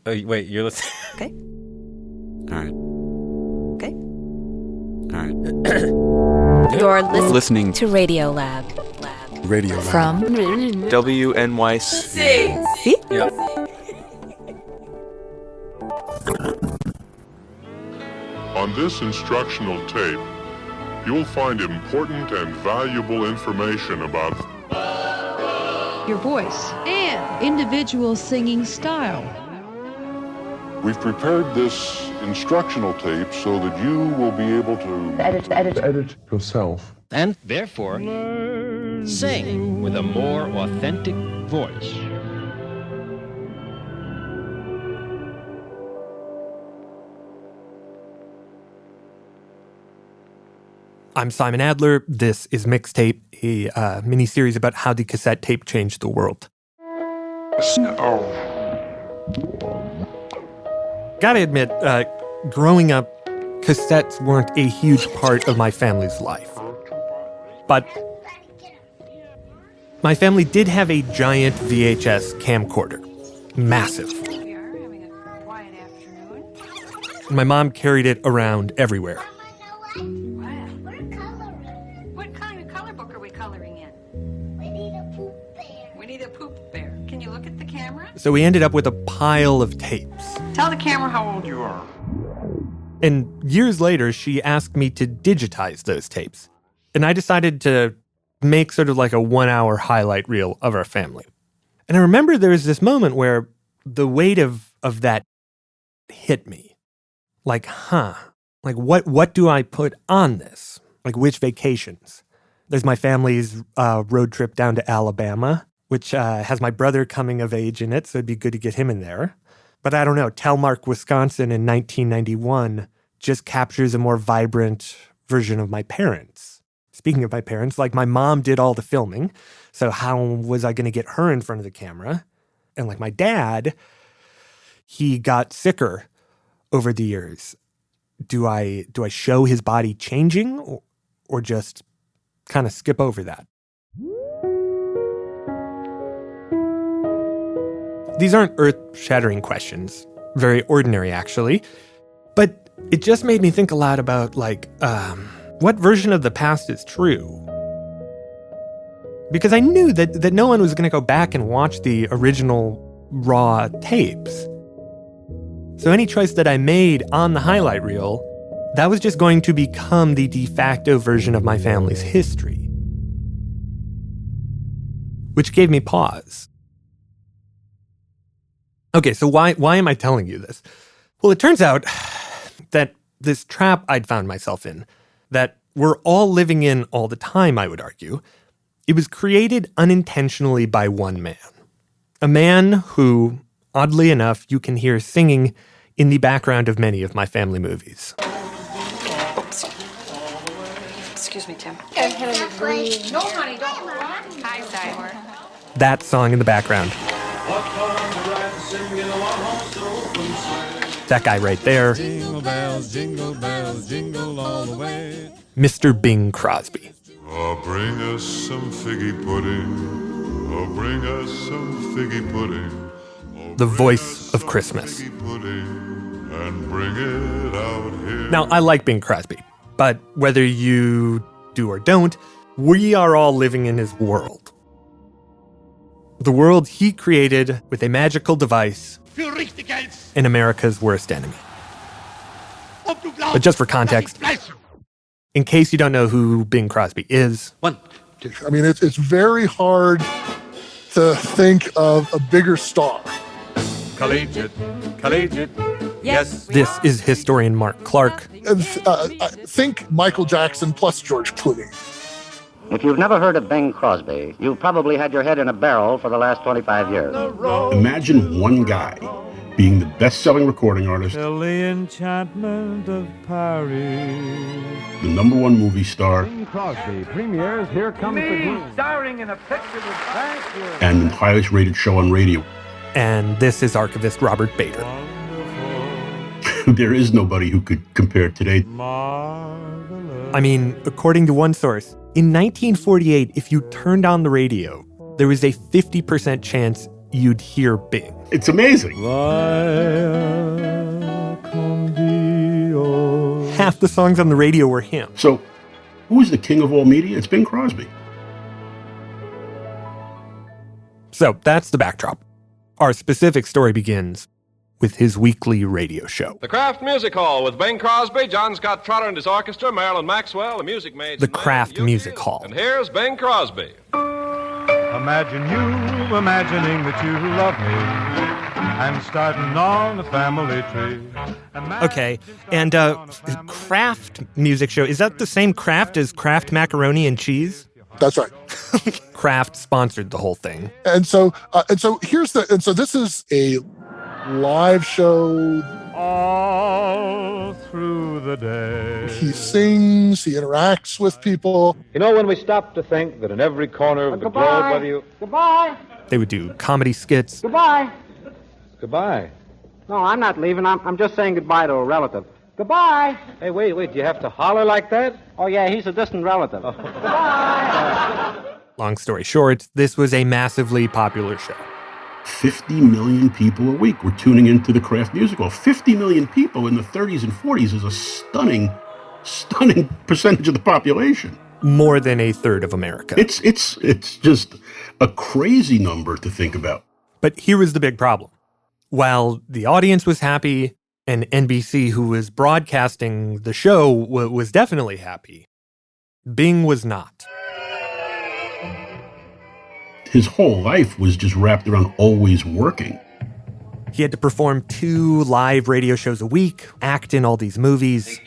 Oh, wait, you're listening? Okay. All right. Okay. All right. You're Listening to Radio Lab. Radio Lab. From WNYC. See? Yep. On this instructional tape, you'll find important and valuable information about your voice and individual singing style. We've prepared this instructional tape so that you will be able to edit yourself. And therefore, sing with a more authentic voice. I'm Simon Adler. This is Mixtape, a mini-series about how the cassette tape changed the world. Gotta admit, growing up, cassettes weren't a huge part of my family's life. But my family did have a giant VHS camcorder. Massive. My mom carried it around everywhere. What kind of color book are we coloring in? We need a poop bear. We need a poop bear. Can you look at the camera? So we ended up with a pile of tapes. Tell the camera how old you are. And years later, she asked me to digitize those tapes. And I decided to make sort of like a 1-hour highlight reel of our family. And I remember there was this moment where the weight of that hit me. Like, like what do I put on this? Like which vacations? There's my family's road trip down to Alabama, which has my brother coming of age in it, so it'd be good to get him in there. But I don't know, Telmark, Wisconsin in 1991 just captures a more vibrant version of my parents. Speaking of my parents, like my mom did all the filming, so how was I going to get her in front of the camera? And like my dad, he got sicker over the years. Do I show his body changing or just kind of skip over that? These aren't earth-shattering questions. Very ordinary, actually. But it just made me think a lot about, like, what version of the past is true? Because I knew that no one was going to go back and watch the original raw tapes. So any choice that I made on the highlight reel, that was just going to become the de facto version of my family's history. Which gave me pause. Okay, so why am I telling you this? Well, it turns out that this trap I'd found myself in, that we're all living in all the time, I would argue, it was created unintentionally by one man. A man who, oddly enough, you can hear singing in the background of many of my family movies. Excuse me, Tim. No, honey, don't. Hi, Seymour. That song in the background. That guy right there. Jingle bells, jingle all the way. Mr. Bing Crosby. Oh, bring us some figgy pudding. Oh, bring us some figgy pudding. Oh, The bring voice us of some Christmas. figgy pudding and bring it out here. Now, I like Bing Crosby, but whether you do or don't, we are all living in his world. The world he created with a magical device and America's worst enemy. But just for context, in case you don't know who Bing Crosby is, I mean, it's very hard to think of a bigger star. Collegiate. Yes. this is historian Mark Clark. Think Michael Jackson plus George Clooney. If you've never heard of Bing Crosby, you've probably had your head in a barrel for the last 25 years. Imagine one guy being the best-selling recording artist, Till the enchantment of Paris. the #1 movie star, Bing Crosby premieres Here Comes the Groom. Starring in a picture with thank you. and the highest-rated show on radio. And this is archivist Robert Bader. There is nobody who could compare today. I mean, according to one source, in 1948, if you turned on the radio, there was a 50% chance you'd hear Bing. It's amazing. Half the songs on the radio were him. So, who is the king of all media? It's Bing Crosby. So that's the backdrop. Our specific story begins with his weekly radio show. The Kraft Music Hall with Bing Crosby, John Scott Trotter and his orchestra, Marilyn Maxwell, the music maids. The Kraft Music Hall. And here's Bing Crosby. Imagine you imagining that you love me and starting on a family tree. Okay, and Kraft Music Show, is that the same Kraft as Kraft Macaroni and Cheese? That's right. Kraft sponsored the whole thing. And so this is a live show. All through the day. He sings, he interacts with people. You know, when we stop to think that in every corner of the globe, whether you... Goodbye. They would do comedy skits. Goodbye. Goodbye. No, I'm not leaving. I'm just saying goodbye to a relative. Goodbye. Hey, wait, do you have to holler like that? Oh, yeah, he's a distant relative. Oh. Goodbye. Long story short, this was a massively popular show. 50 million people a week were tuning into the Kraft Music Hall. 50 million people in the 30s and 40s is a stunning percentage of the population. More than a third of America. It's just a crazy number to think about. But here was the big problem. While the audience was happy, and NBC, who was broadcasting the show, was definitely happy, Bing was not. His whole life was just wrapped around always working. He had to perform 2 live radio shows a week, act in all these movies.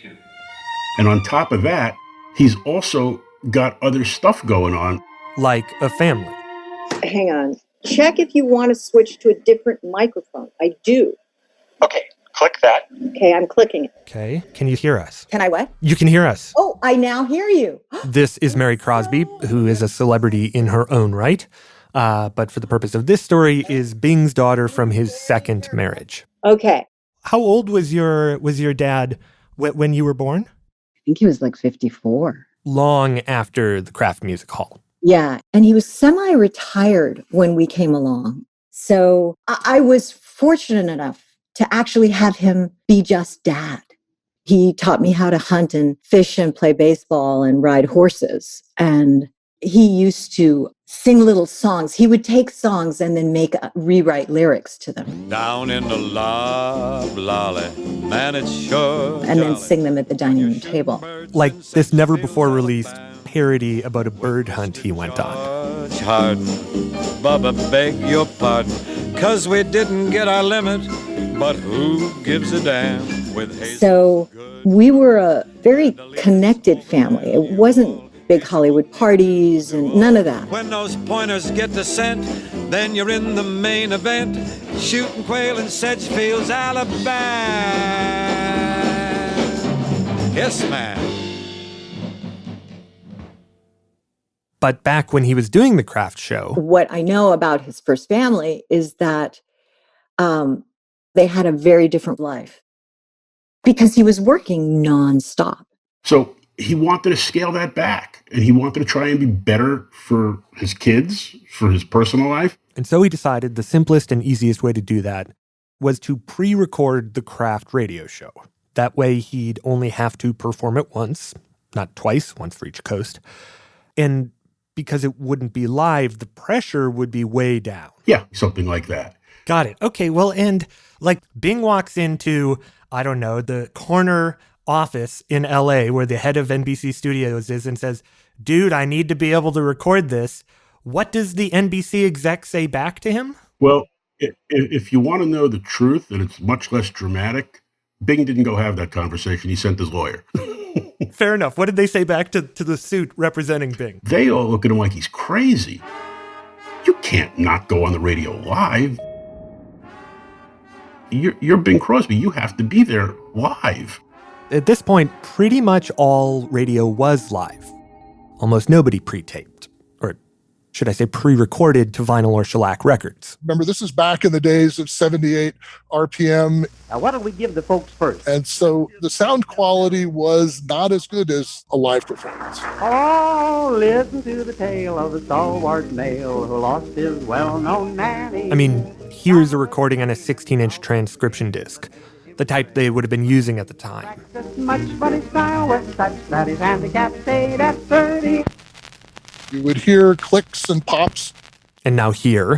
And on top of that, he's also got other stuff going on. Like a family. Hang on. Check if you want to switch to a different microphone. I do. Okay, click that. Okay, I'm clicking it. Okay, can you hear us? Can I what? You can hear us. Oh, I now hear you. This is Mary Crosby, who is a celebrity in her own right. But for the purpose of this story, is Bing's daughter from his second marriage. Okay. How old was your dad when you were born? I think he was like 54. Long after the Kraft Music Hall. Yeah, and he was semi-retired when we came along. So I was fortunate enough to actually have him be just dad. He taught me how to hunt and fish and play baseball and ride horses. And he used to sing little songs. He would take songs and then rewrite lyrics to them. Down in the loblolly, man, it's sure and then sing them at the dining room table. Like this never-before-released parody about a bird hunt he went on. Pardon, Bubba, beg your pardon, 'cause we didn't get our limit, but who gives a damn with Hazel? So we were a very connected family. It wasn't big Hollywood parties and none of that. When those pointers get the scent, then you're in the main event, shooting quail in Sedgefields, Alabama. Yes, man. But back when he was doing the Kraft show... What I know about his first family is that they had a very different life because he was working nonstop. So he wanted to scale that back, and he wanted to try and be better for his kids, for his personal life. And so he decided the simplest and easiest way to do that was to pre-record the Kraft radio show. That way he'd only have to perform it once, not twice, once for each coast. And because it wouldn't be live, the pressure would be way down. Yeah, something like that. Got it. Okay, well, and like Bing walks into, I don't know, the corner office in LA where the head of NBC Studios is and says, dude, I need to be able to record this. What does the NBC exec say back to him? Well, if you want to know the truth, and it's much less dramatic, Bing didn't go have that conversation. He sent his lawyer. Fair enough. What did they say back to the suit representing Bing? They all look at him like he's crazy. You can't not go on the radio live. You're Bing Crosby. You have to be there live. At this point, pretty much all radio was live. Almost nobody pre-taped. Or should I say, pre-recorded to vinyl or shellac records. Remember, this is back in the days of 78 RPM. Now, what do we give the folks first? And so the sound quality was not as good as a live performance. Oh, listen to the tale of the stalwart male who lost his well-known nanny. I mean, here's a recording on a 16-inch transcription disc, the type they would have been using at the time. Much but his style was such that his handicap stayed at 30. You would hear clicks and pops. And now here.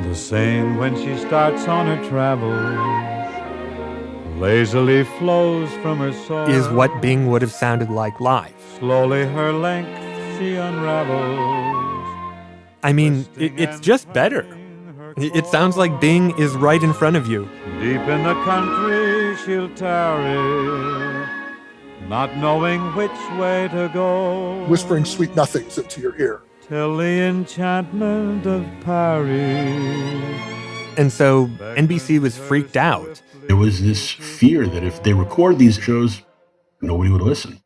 The Seine, when she starts on her travels, lazily flows from her soul. Is what Bing would have sounded like live. Slowly her length she unravels. I mean, it's just better. It sounds like Bing is right in front of you. Deep in the country she'll tarry, not knowing which way to go. Whispering sweet nothings into your ear. Till the enchantment of Paris. And so NBC was freaked out. There was this fear that if they record these shows, nobody would listen.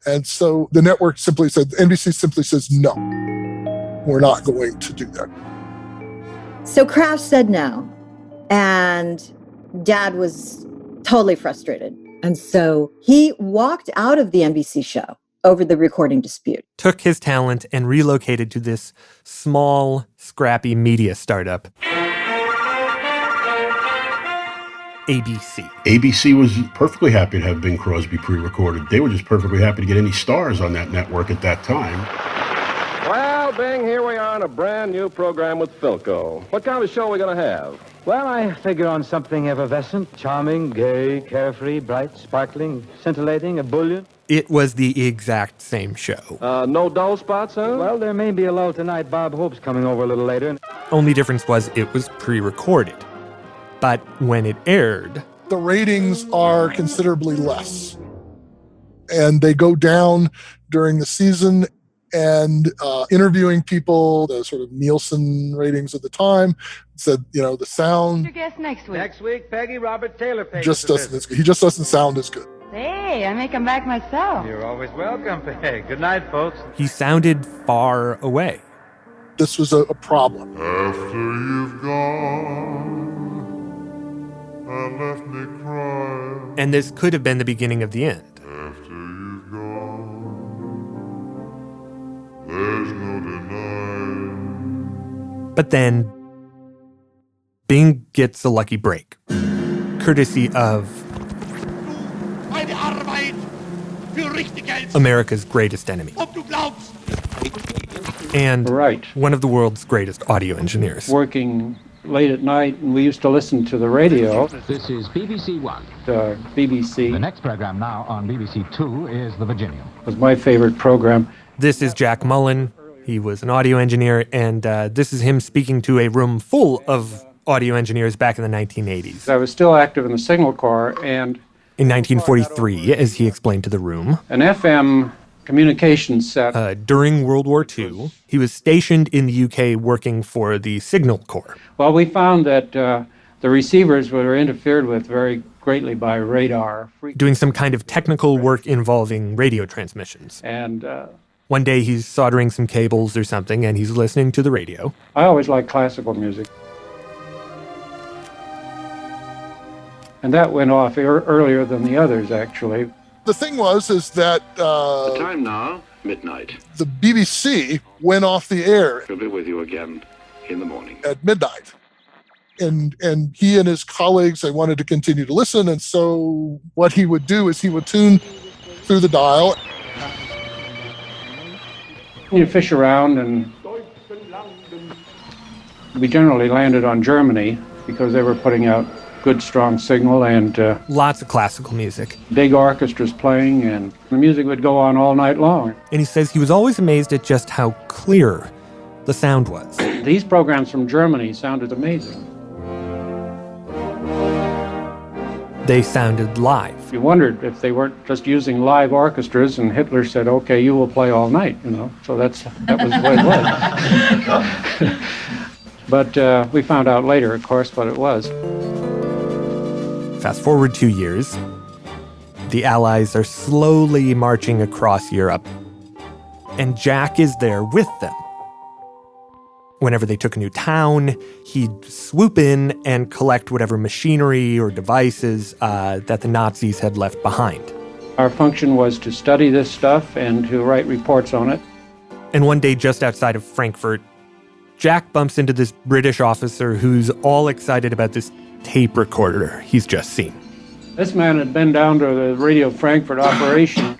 And so the network simply said, NBC simply says, no, we're not going to do that. So Kraft said no. And Dad was totally frustrated. And so he walked out of the NBC show over the recording dispute. Took his talent and relocated to this small, scrappy media startup. ABC. ABC was perfectly happy to have Bing Crosby pre-recorded. They were just perfectly happy to get any stars on that network at that time. Well, Bing, here we are on a brand new program with Philco. What kind of show are we going to have? Well, I figure on something effervescent, charming, gay, carefree, bright, sparkling, scintillating, ebullient. It was the exact same show. No dull spots, huh? Well, there may be a lull tonight. Bob Hope's coming over a little later. Only difference was it was pre-recorded. But when it aired, the ratings are considerably less. And they go down during the season. And interviewing people, the sort of Nielsen ratings at the time, said, you know, the sound Your guest next week. Next week, Peggy Robert Taylor pays just doesn't. He just doesn't sound as good. Hey, I may come back myself. You're always welcome, Peg. Good night, folks. he sounded far away. This was a problem. After you've gone, and left me crying. And this could have been the beginning of the end. After you've gone, there's no denying. But then, Bing gets a lucky break, courtesy of America's greatest enemy. And one of the world's greatest audio engineers. Working late at night, and we used to listen to the radio. This is BBC One. BBC. The next program now on BBC Two is The Virginian. Was my favorite program. This is Jack Mullen. He was an audio engineer, and this is him speaking to a room full of audio engineers back in the 1980s. I was still active in the Signal Corps, and in 1943, as he explained to the room, an FM communications set. During World War II, he was stationed in the UK working for the Signal Corps. Well, we found that the receivers were interfered with very greatly by radar. Doing some kind of technical work involving radio transmissions. And one day he's soldering some cables or something, and he's listening to the radio. I always liked classical music. And that went off earlier than the others, actually. The thing is that... the time now, midnight. The BBC went off the air. We'll be with you again in the morning. At midnight. And he and his colleagues, they wanted to continue to listen, and so what he would do is he would tune through the dial. You fish around, and we generally landed on Germany because they were putting out good, strong signal and... lots of classical music. Big orchestras playing, and the music would go on all night long. And he says he was always amazed at just how clear the sound was. These programs from Germany sounded amazing. They sounded live. You wondered if they weren't just using live orchestras, and Hitler said, okay, you will play all night, you know. So that was the way it was. But we found out later, of course, what it was. Fast forward 2 years, the Allies are slowly marching across Europe. and Jack is there with them. Whenever they took a new town, he'd swoop in and collect whatever machinery or devices that the Nazis had left behind. Our function was to study this stuff and to write reports on it. And one day just outside of Frankfurt, Jack bumps into this British officer who's all excited about this tape recorder he's just seen. This man had been down to the Radio Frankfurt operation,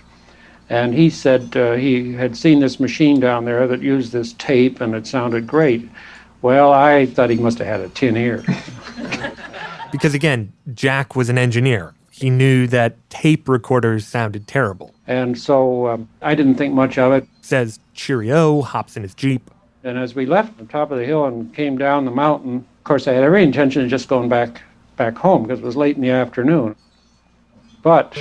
and he said he had seen this machine down there that used this tape, and it sounded great. Well, I thought he must have had a tin ear. Because again, Jack was an engineer. He knew that tape recorders sounded terrible. And so I didn't think much of it. Says cheerio, hops in his Jeep. And as we left the top of the hill and came down the mountain, of course, I had every intention of just going back home because it was late in the afternoon. But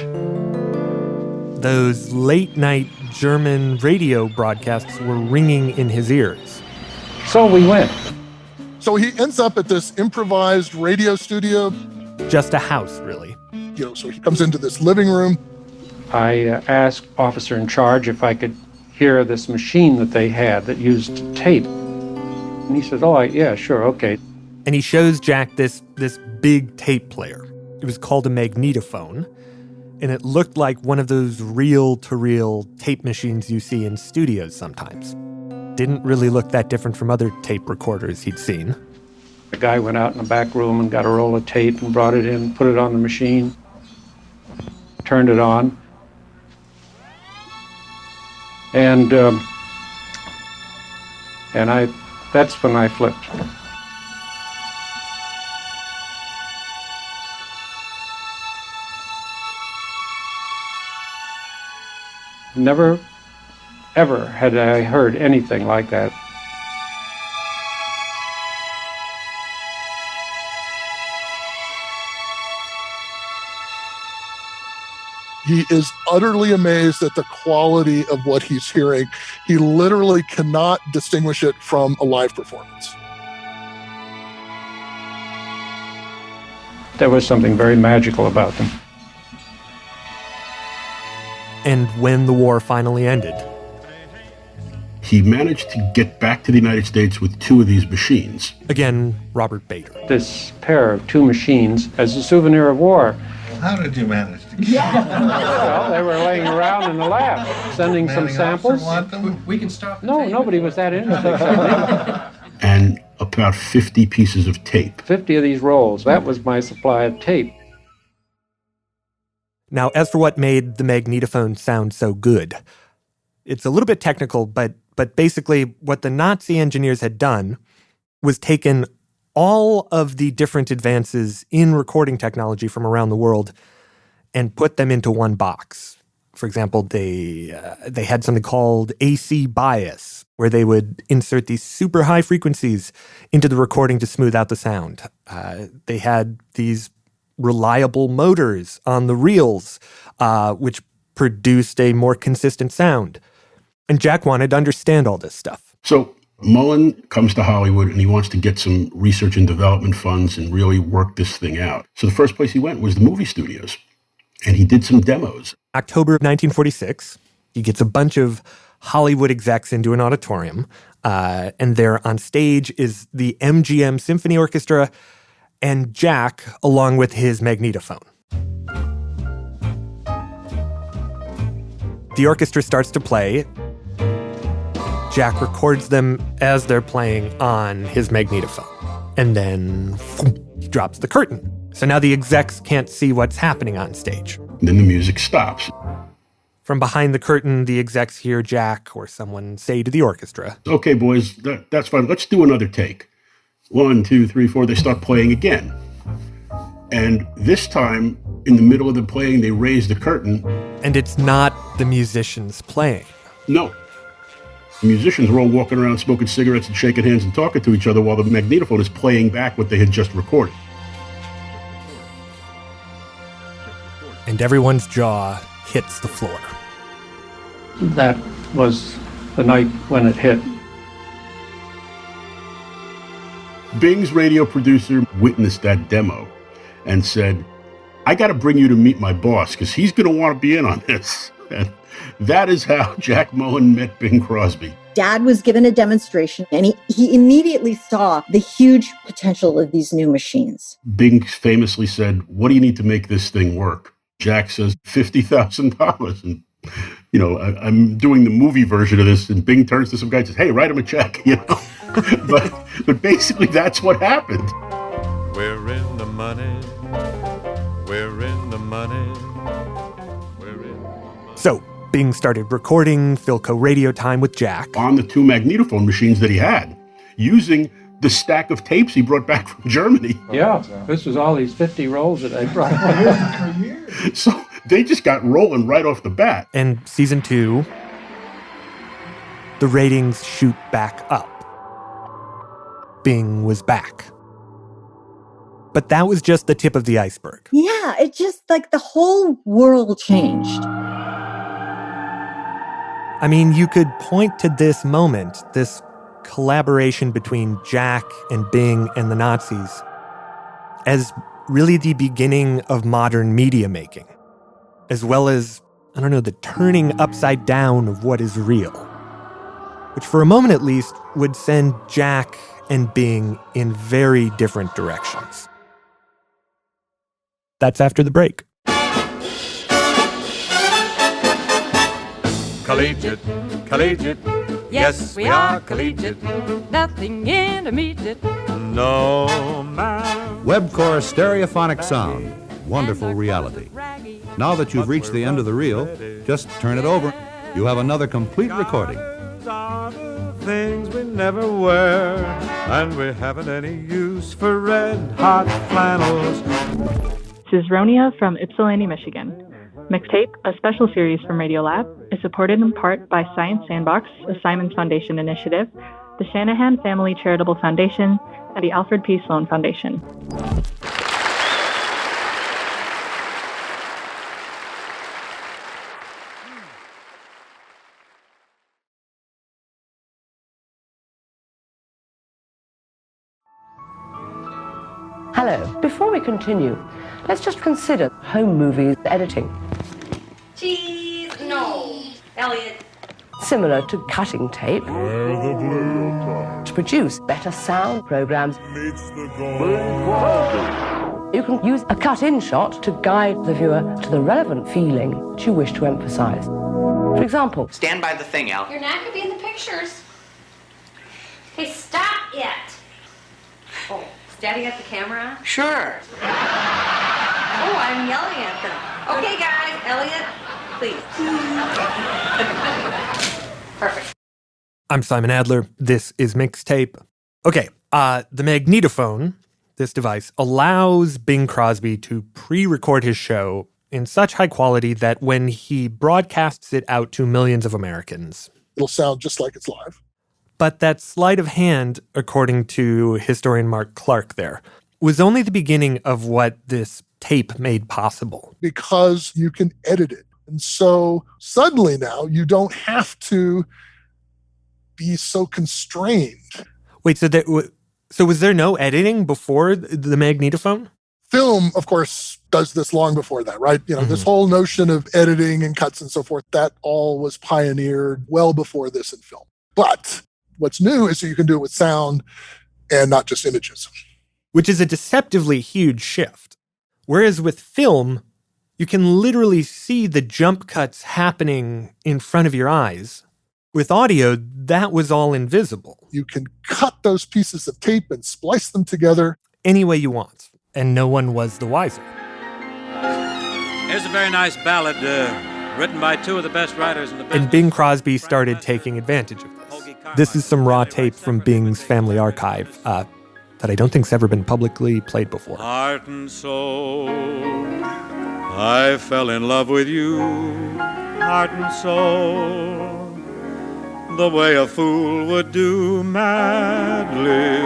those late-night German radio broadcasts were ringing in his ears. So we went. So he ends up at this improvised radio studio. Just a house, really. So he comes into this living room. I asked officer in charge if I could hear this machine that they had that used tape. And he said, oh, yeah, sure, okay. And he shows Jack this big tape player. It was called a magnetophone. And it looked like one of those reel-to-reel tape machines you see in studios sometimes. Didn't really look that different from other tape recorders he'd seen. The guy went out in the back room and got a roll of tape and brought it in, put it on the machine, turned it on. And that's when I flipped. Never, ever had I heard anything like that. He is utterly amazed at the quality of what he's hearing. He literally cannot distinguish it from a live performance. There was something very magical about them. And when the war finally ended, he managed to get back to the United States with 2 of these machines. Again, Robert Bader. This pair of 2 machines as a souvenir of war. How did you manage to get them? Well, they were laying around in the lab, sending some samples. Want them? We can stop. No, nobody was that interested. And about 50 pieces of tape. 50 of these rolls. That was my supply of tape. Now, as for what made the magnetophone sound so good, it's a little bit technical, but basically what the Nazi engineers had done was taken all of the different advances in recording technology from around the world and put them into one box. For example, they had something called AC bias, where they would insert these super high frequencies into the recording to smooth out the sound. They had these reliable motors on the reels, which produced a more consistent sound. And Jack wanted to understand all this stuff. So Mullen comes to Hollywood and he wants to get some research and development funds and really work this thing out. So the first place he went was the movie studios, and he did some demos. October of 1946, he gets a bunch of Hollywood execs into an auditorium, and there on stage is the MGM Symphony Orchestra and Jack, along with his magnetophone. The orchestra starts to play. Jack records them as they're playing on his magnetophone. And then he drops the curtain. So now the execs can't see what's happening on stage. And then the music stops. From behind the curtain, the execs hear Jack or someone say to the orchestra, "Okay, boys, that's fine. Let's do another take. 1, 2, 3, 4. They start playing again. And this time, in the middle of the playing, they raise the curtain. And it's not the musicians playing. No. The musicians were all walking around smoking cigarettes and shaking hands and talking to each other while the magnetophone is playing back what they had just recorded. And everyone's jaw hits the floor. That was the night when it hit. Bing's radio producer witnessed that demo and said, "I got to bring you to meet my boss because he's going to want to be in on this." And That is how Jack Mohan met Bing Crosby. Dad was given a demonstration, and he immediately saw the huge potential of these new machines. Bing famously said, "What do you need to make this thing work?" Jack says, $50,000. And, I'm doing the movie version of this, and Bing turns to some guy and says, "Hey, write him a check," But basically that's what happened. We're in the money. We're in the money. We're in the money. So Bing started recording Philco radio time with Jack on the 2 magnetophone machines that he had, using the stack of tapes he brought back from Germany. Yeah, this was all these 50 rolls that I brought. So they just got rolling right off the bat. And season 2, the ratings shoot back up. Bing was back. But that was just the tip of the iceberg. Yeah, it just like the whole world changed. I mean, you could point to this moment, this collaboration between Jack and Bing and the Nazis, as really the beginning of modern media making, as well as, the turning upside down of what is real, which for a moment at least would send Jack and Bing in very different directions. That's after the break. Collegiate, collegiate. Yes, we are collegiate. Nothing intermediate. No, man. Webcore stereophonic sound. Wonderful reality. Now that you've reached the end of the reel, just turn it over. You have another complete recording. Things we never wear, and we haven't any use for red hot flannels. This is Ronia from Ypsilanti, Michigan. Mixtape, a special series from Radiolab, is supported in part by Science Sandbox, a Simons Foundation initiative, the Shanahan Family Charitable Foundation, and the Alfred P. Sloan Foundation. Hello. Before we continue, let's just consider home movies editing. Cheese. No. Elliot. Similar to cutting tape. To produce better sound programs. You can use a cut-in shot to guide the viewer to the relevant feeling that you wish to emphasize. For example, stand by the thing, Al. You're not going to be in the pictures. Hey, stop it. Oh, staring at the camera? Sure. Oh, I'm yelling at them. Okay, guys, Elliot, please. Perfect. I'm Simon Adler. This is Mixtape. Okay, the magnetophone, this device, allows Bing Crosby to pre-record his show in such high quality that when he broadcasts it out to millions of Americans, it'll sound just like it's live. But that sleight of hand, according to historian Mark Clark there, was only the beginning of what this tape made possible. Because you can edit it. And so suddenly now you don't have to be so constrained. Wait, so was there no editing before the magnetophone? Film, of course, does this long before that, right? This whole notion of editing and cuts and so forth, that all was pioneered well before this in film. But what's new is that you can do it with sound and not just images. Which is a deceptively huge shift. Whereas with film, you can literally see the jump cuts happening in front of your eyes. With audio, that was all invisible. You can cut those pieces of tape and splice them together any way you want, and no one was the wiser. Here's a very nice ballad written by two of the best writers in the business. And Bing Crosby started taking advantage of this. This is some raw tape from Bing's family archive that I don't think's ever been publicly played before. Heart and soul, I fell in love with you, heart and soul, the way a fool would do madly,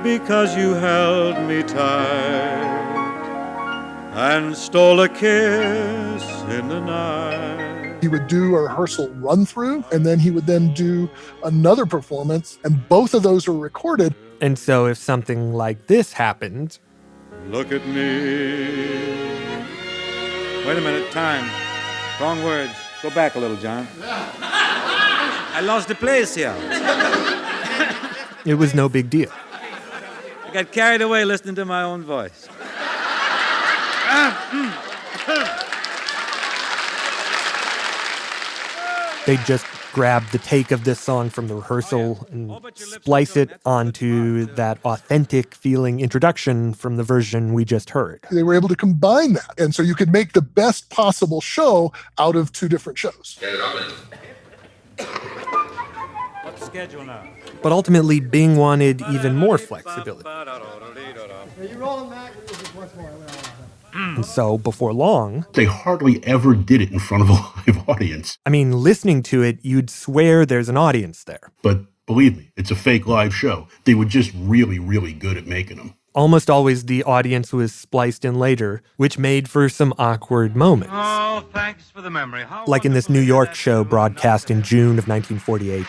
because you held me tight and stole a kiss in the night. He would do a rehearsal run-through, and then he would then do another performance, and both of those were recorded. And so if something like this happened... Look at me. Wait a minute, time. Strong words. Go back a little, John. I lost the place here. It was no big deal. I got carried away listening to my own voice. They'd just grab the take of this song from the rehearsal and splice it onto that authentic feeling introduction from the version we just heard. They were able to combine that. And so you could make the best possible show out of two different shows. What's the schedule now? But ultimately, Bing wanted even more flexibility. And so, before long... They hardly ever did it in front of a live audience. I mean, listening to it, you'd swear there's an audience there. But believe me, it's a fake live show. They were just really, really good at making them. Almost always the audience was spliced in later, which made for some awkward moments. Oh, thanks for the memory. Like in this New York show broadcast in June of 1948.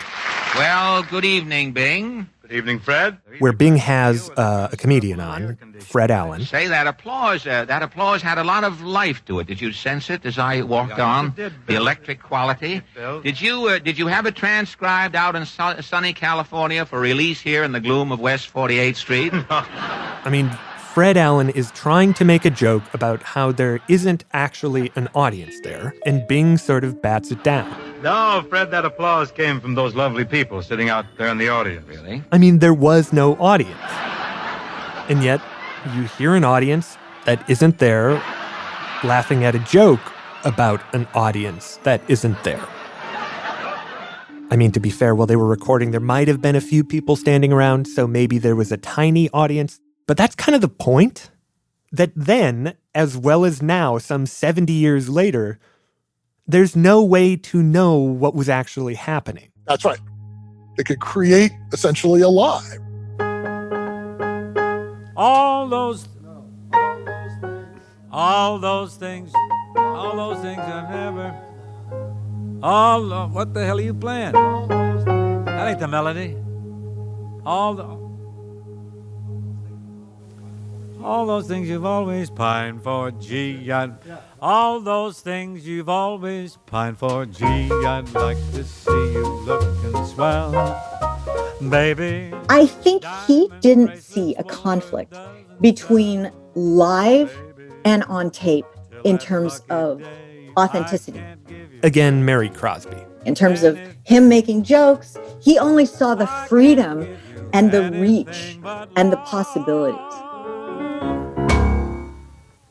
Well, good evening, Bing. Good evening, Fred. Where Bing has a comedian on, Fred Allen. Say, that applause had a lot of life to it. Did you sense it as I walked on? The electric quality. Did you have it transcribed out in sunny California for release here in the gloom of West 48th Street? I mean, Fred Allen is trying to make a joke about how there isn't actually an audience there, and Bing sort of bats it down. No, Fred, that applause came from those lovely people sitting out there in the audience. Really? I mean, there was no audience. And yet, you hear an audience that isn't there laughing at a joke about an audience that isn't there. I mean, to be fair, while they were recording, there might have been a few people standing around, so maybe there was a tiny audience. But that's kind of the point. That then, as well as now, some 70 years later, there's no way to know what was actually happening. That's right. They could create essentially a lie. All those things I've never... what the hell are you playing? That ain't the melody. All those things you've always pined for, gee, all those things you've always pined for, gee, I'd like to see you looking swell, baby. I think he didn't see a conflict between live and on tape in terms of authenticity. Again, Mary Crosby. In terms of him making jokes, he only saw the freedom and the reach and the possibilities.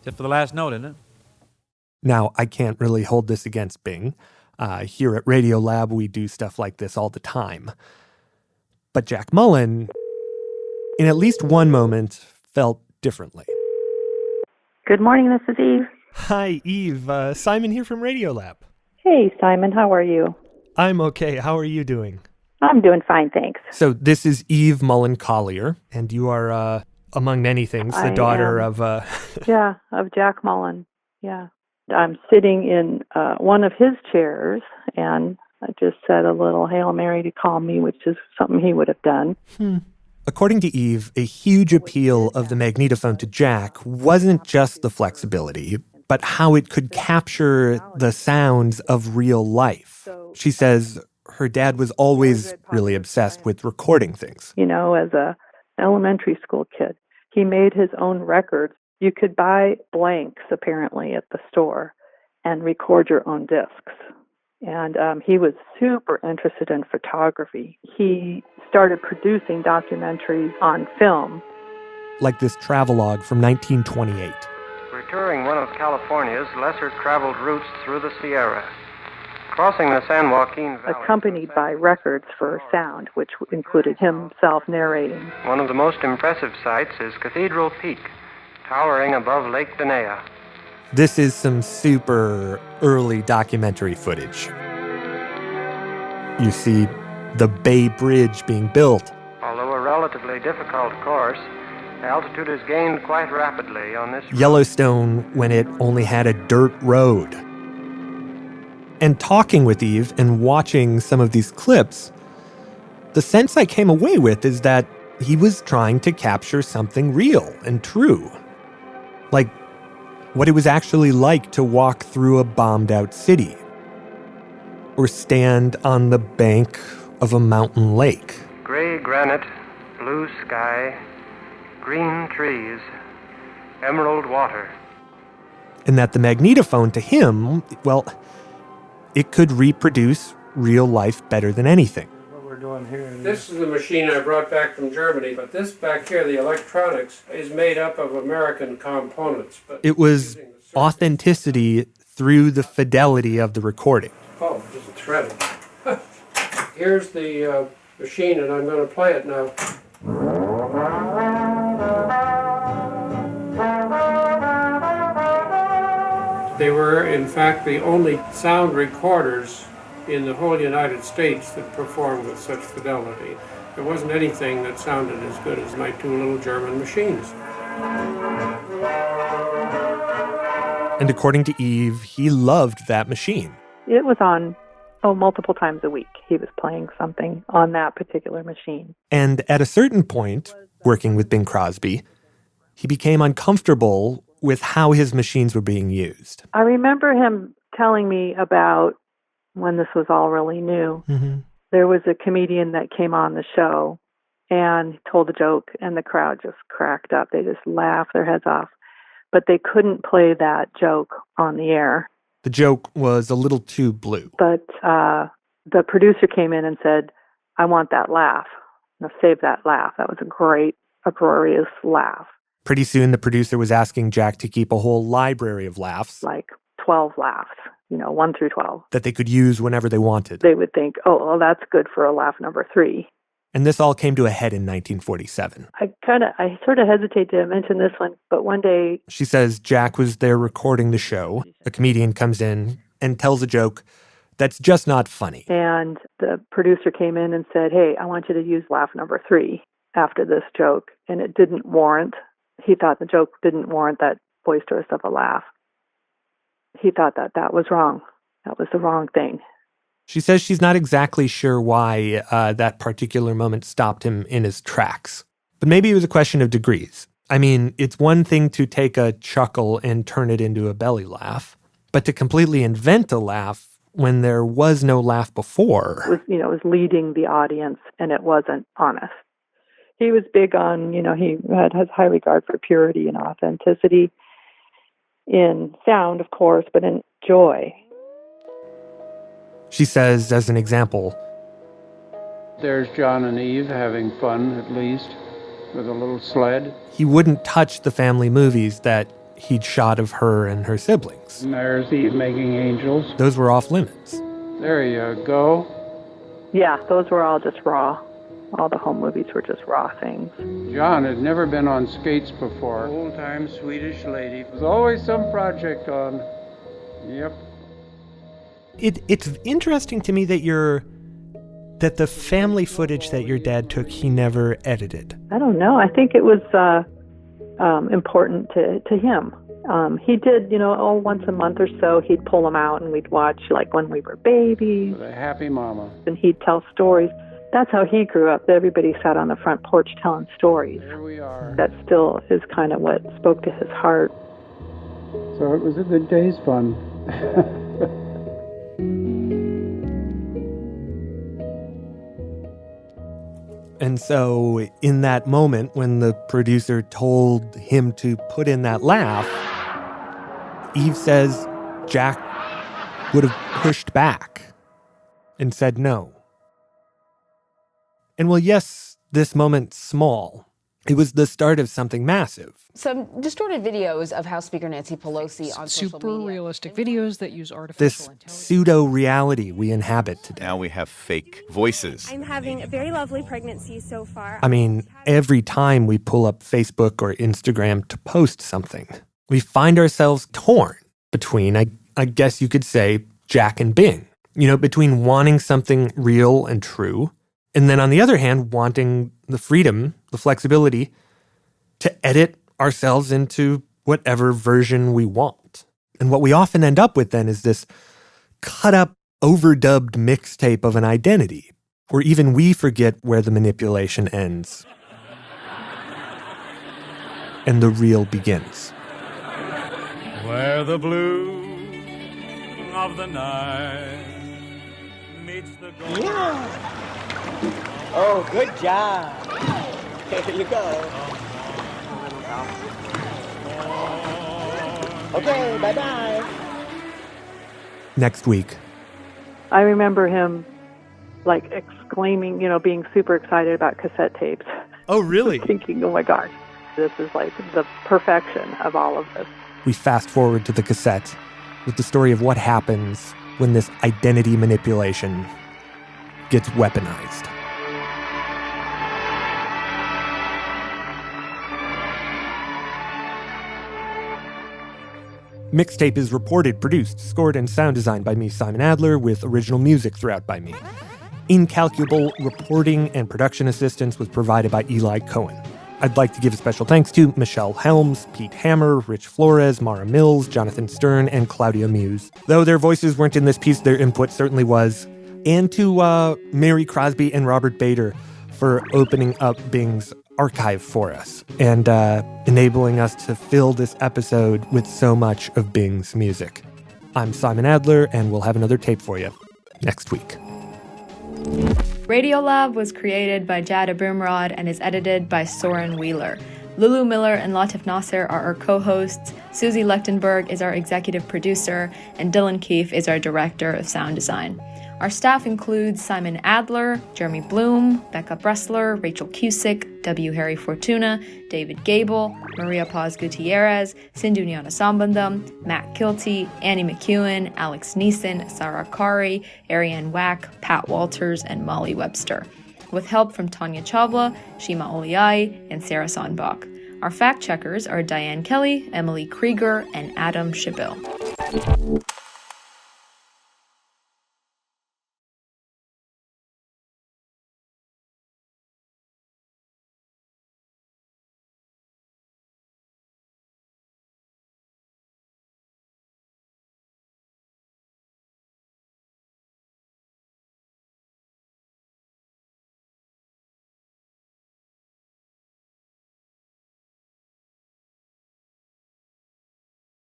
Except for the last note, isn't it? Now, I can't really hold this against Bing. Here at Radiolab, we do stuff like this all the time. But Jack Mullen, in at least one moment, felt differently. Good morning, this is Eve. Hi, Eve. Simon here from Radiolab. Hey, Simon, how are you? I'm okay. How are you doing? I'm doing fine, thanks. So this is Eve Mullen Collier, and you are, among many things, the daughter of... Yeah, of Jack Mullen, yeah. I'm sitting in one of his chairs, and I just said a little Hail Mary to calm me, which is something he would have done. According to Eve, a huge appeal of the magnetophone to Jack wasn't just the flexibility, but how it could capture the sounds of real life. She says her dad was always really obsessed with recording things. You know, as a elementary school kid, he made his own records. You could buy blanks, apparently, at the store and record your own discs. And he was super interested in photography. He started producing documentaries on film. Like this travelogue from 1928. We're touring one of California's lesser-traveled routes through the Sierra. Crossing the San Joaquin Valley. Accompanied by records for sound, which included himself narrating. One of the most impressive sights is Cathedral Peak, towering above Lake Denea. This is some super early documentary footage. You see the Bay Bridge being built. Although a relatively difficult course, altitude is gained quite rapidly on this route. Yellowstone when it only had a dirt road. And talking with Eve and watching some of these clips, the sense I came away with is that he was trying to capture something real and true. Like what it was actually like to walk through a bombed-out city or stand on the bank of a mountain lake. Gray granite, blue sky, green trees, emerald water. And that the magnetophone to him, well, it could reproduce real life better than anything. What we're doing here. This is the machine I brought back from Germany, but this back here, the electronics, is made up of American components. But it was authenticity through the fidelity of the recording. Oh, just threaded. Here's the machine, and I'm going to play it now. They were, in fact, the only sound recorders in the whole United States that performed with such fidelity. There wasn't anything that sounded as good as my two little German machines. And according to Eve, he loved that machine. It was on, multiple times a week. He was playing something on that particular machine. And at a certain point, working with Bing Crosby, he became uncomfortable with how his machines were being used. I remember him telling me about when this was all really new. Mm-hmm. There was a comedian that came on the show and told a joke, and the crowd just cracked up. They just laughed their heads off. But they couldn't play that joke on the air. The joke was a little too blue. But the producer came in and said, I want that laugh. Now save that laugh. That was a great, uproarious laugh. Pretty soon, the producer was asking Jack to keep a whole library of laughs. Like 12 laughs, 1 through 12. That they could use whenever they wanted. They would think, oh, well, that's good for a laugh number 3. And this all came to a head in 1947. I sort of hesitate to mention this one, but one day... She says Jack was there recording the show. A comedian comes in and tells a joke that's just not funny. And the producer came in and said, hey, I want you to use laugh number 3 after this joke. And it didn't warrant... He thought the joke didn't warrant that boisterous of a laugh. He thought that was wrong. That was the wrong thing. She says she's not exactly sure why that particular moment stopped him in his tracks. But maybe it was a question of degrees. I mean, it's one thing to take a chuckle and turn it into a belly laugh, but to completely invent a laugh when there was no laugh before. It was leading the audience, and it wasn't honest. He was big on, he has high regard for purity and authenticity in sound, of course, but in joy. She says, as an example, there's John and Eve having fun, at least, with a little sled. He wouldn't touch the family movies that he'd shot of her and her siblings. And there's Eve making angels. Those were off limits. There you go. Yeah, those were all just raw. All the home movies were just raw things. John had never been on skates before. Old-time Swedish lady. There's always some project on. Yep. It's interesting to me that the family footage that your dad took, he never edited. I don't know. I think it was important to him. He did, once a month or so, he'd pull them out and we'd watch, like when we were babies. The happy mama. And he'd tell stories. That's how he grew up. Everybody sat on the front porch telling stories. Here we are. That still is kind of what spoke to his heart. So it was a good day's fun. And so in that moment when the producer told him to put in that laugh, Eve says Jack would have pushed back and said no. And well, yes, this moment's small. It was the start of something massive. Some distorted videos of House Speaker Nancy Pelosi on social media. Super realistic videos that use artificial intelligence. This pseudo-reality we inhabit today. Now we have fake voices. I'm having a very lovely pregnancy so far. I mean, every time we pull up Facebook or Instagram to post something, we find ourselves torn between, I guess you could say, Jack and Bing. Between wanting something real and true, and then on the other hand, wanting the freedom, the flexibility to edit ourselves into whatever version we want. And what we often end up with then is this cut up, overdubbed mixtape of an identity, where even we forget where the manipulation ends and the real begins. where the blue of the night meets the gold. Yeah. Oh, good job. Here you go. Okay, bye-bye. Next week. I remember him like exclaiming, being super excited about cassette tapes. Oh, really? Thinking, oh my gosh, this is like the perfection of all of this. We fast forward to the cassette with the story of what happens when this identity manipulation gets weaponized. Mixtape is reported, produced, scored, and sound designed by me, Simon Adler, with original music throughout by me. Incalculable reporting and production assistance was provided by Eli Cohen. I'd like to give special thanks to Michelle Helms, Pete Hammer, Rich Flores, Mara Mills, Jonathan Stern, and Claudia Muse. Though their voices weren't in this piece, their input certainly was. And to Mary Crosby and Robert Bader for opening up Bing's archive for us and enabling us to fill this episode with so much of Bing's music. I'm Simon Adler, and we'll have another tape for you next week. Radiolab was created by Jad Abumrad and is edited by Soren Wheeler. Lulu Miller and Latif Nasser are our co-hosts, Susie Lechtenberg is our executive producer, and Dylan Keefe is our director of sound design. Our staff includes Simon Adler, Jeremy Bloom, Becca Bressler, Rachel Cusick, W. Harry Fortuna, David Gable, Maria Paz Gutierrez, Sindhu Sambandam, Matt Kilty, Annie McEwen, Alex Neeson, Sarah Kari, Ariane Wack, Pat Walters, and Molly Webster, with help from Tanya Chavla, Shima Oliai, and Sarah Sonbach. Our fact checkers are Diane Kelly, Emily Krieger, and Adam Shabil.